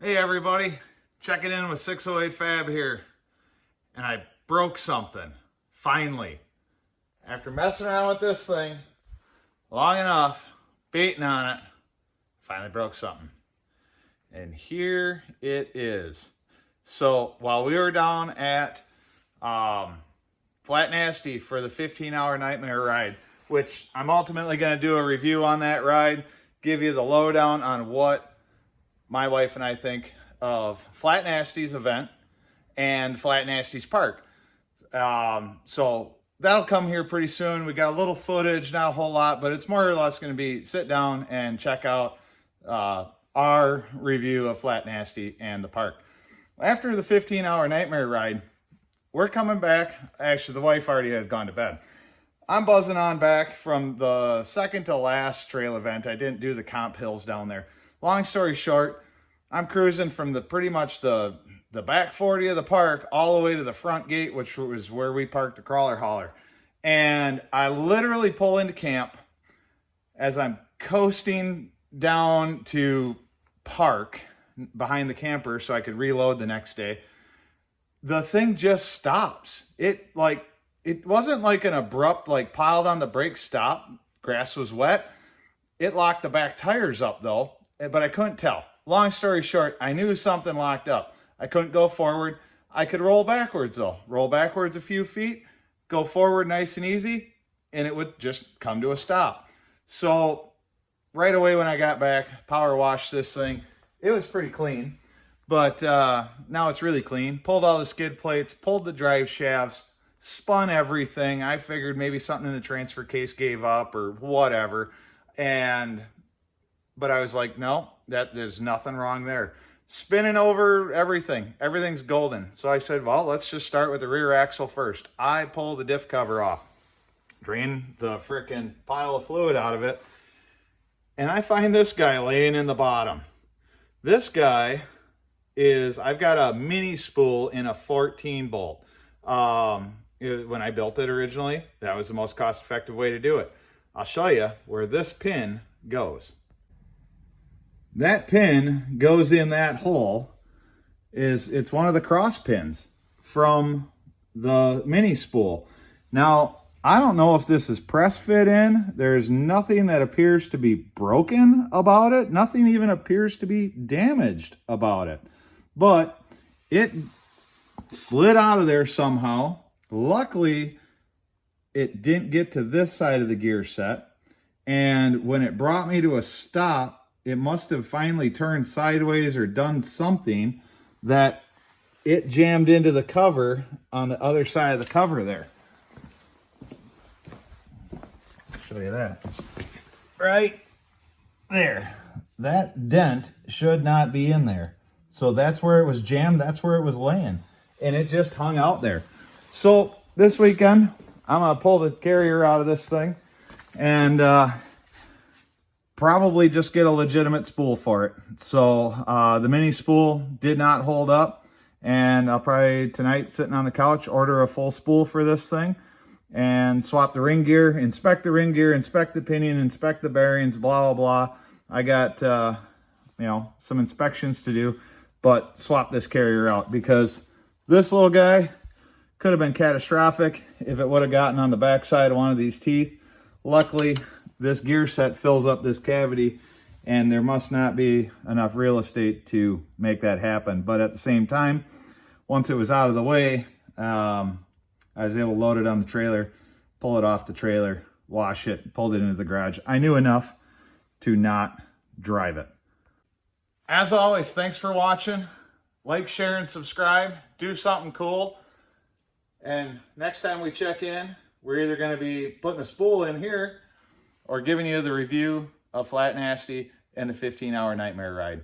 Hey everybody, checking in with 608 Fab here, and I broke something, finally. After messing around with this thing long enough, beating on it, finally broke something. And here it is. So while we were down at Flat Nasty for the 15-hour nightmare ride, which I'm ultimately going to do a review on that ride, give you the lowdown on what my wife and I think of Flat Nasty's event and Flat Nasty's park. So that'll come here pretty soon. We got a little footage, not a whole lot, but it's more or less going to be sit down and check out our review of Flat Nasty and the park. After the 15-hour nightmare ride, we're coming back. Actually, the wife already had gone to bed. I'm buzzing on back from the second to last trail event. I didn't do the comp hills down there. Long story short, I'm cruising from pretty much the back 40 of the park all the way to the front gate, which was where we parked the crawler hauler. And I literally pull into camp as I'm coasting down to park behind the camper so I could reload the next day. The thing just stops. It wasn't like an abrupt, piled on the brake stop. Grass was wet. It locked the back tires up though, but I couldn't tell. Long story short, I knew something locked up. I couldn't go forward. I could roll backwards though. Roll backwards a few feet, go forward nice and easy, and it would just come to a stop. So right away when I got back, power washed this thing. It was pretty clean, but now it's really clean. Pulled all the skid plates, pulled the drive shafts, spun everything. I figured maybe something in the transfer case gave up or whatever. But I was like, no, there's nothing wrong there. Spinning over everything. Everything's golden. So I said, well, let's just start with the rear axle first. I pull the diff cover off, drain the frickin' pile of fluid out of it, and I find this guy laying in the bottom. This guy is, I've got a mini spool in a 14 bolt. When I built it originally, that was the most cost-effective way to do it. I'll show you where this pin goes. That pin goes in that hole. It's one of the cross pins from the mini spool. Now, I don't know if this is press fit in. There's nothing that appears to be broken about it. Nothing even appears to be damaged about it. But it slid out of there somehow. Luckily, it didn't get to this side of the gear set. And when it brought me to a stop, it must have finally turned sideways or done something that it jammed into the cover on the other side of the cover there. Show you that. Right there. That dent should not be in there. So that's where it was jammed. That's where it was laying. And it just hung out there. So this weekend, I'm going to pull the carrier out of this thing and probably just get a legitimate spool for it. So the mini spool did not hold up, and I'll probably tonight, sitting on the couch, order a full spool for this thing and swap the ring gear, inspect the ring gear, inspect the pinion, inspect the bearings, blah, blah, blah. I got, some inspections to do, but swap this carrier out because this little guy could have been catastrophic if it would have gotten on the backside of one of these teeth. Luckily, this gear set fills up this cavity, and there must not be enough real estate to make that happen. But at the same time, once it was out of the way, I was able to load it on the trailer, pull it off the trailer, wash it, pulled it into the garage. I knew enough to not drive it. As always, thanks for watching. Like, share, and subscribe. Do something cool. And next time we check in, we're either going to be putting a spool in here or giving you the review of Flat Nasty and the 15-hour nightmare ride.